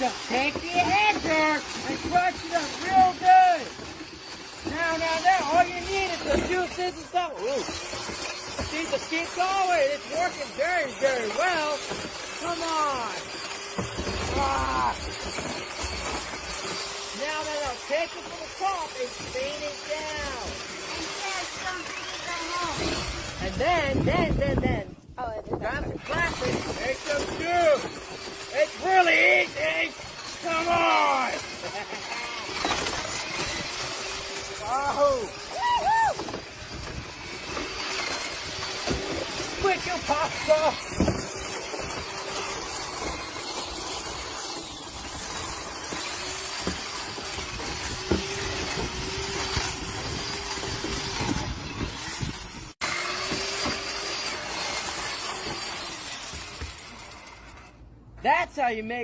So take the edger and crush it up real good. Now, all you need is the juices and stuff. Ooh. See, just keep going. It's working very, very well. Come on. Ah. Now, take it from the top and spin it down. And then, grab some plastic, make some juice. It's really easy. Come on. Wahoo. Quit your pasta. That's how you make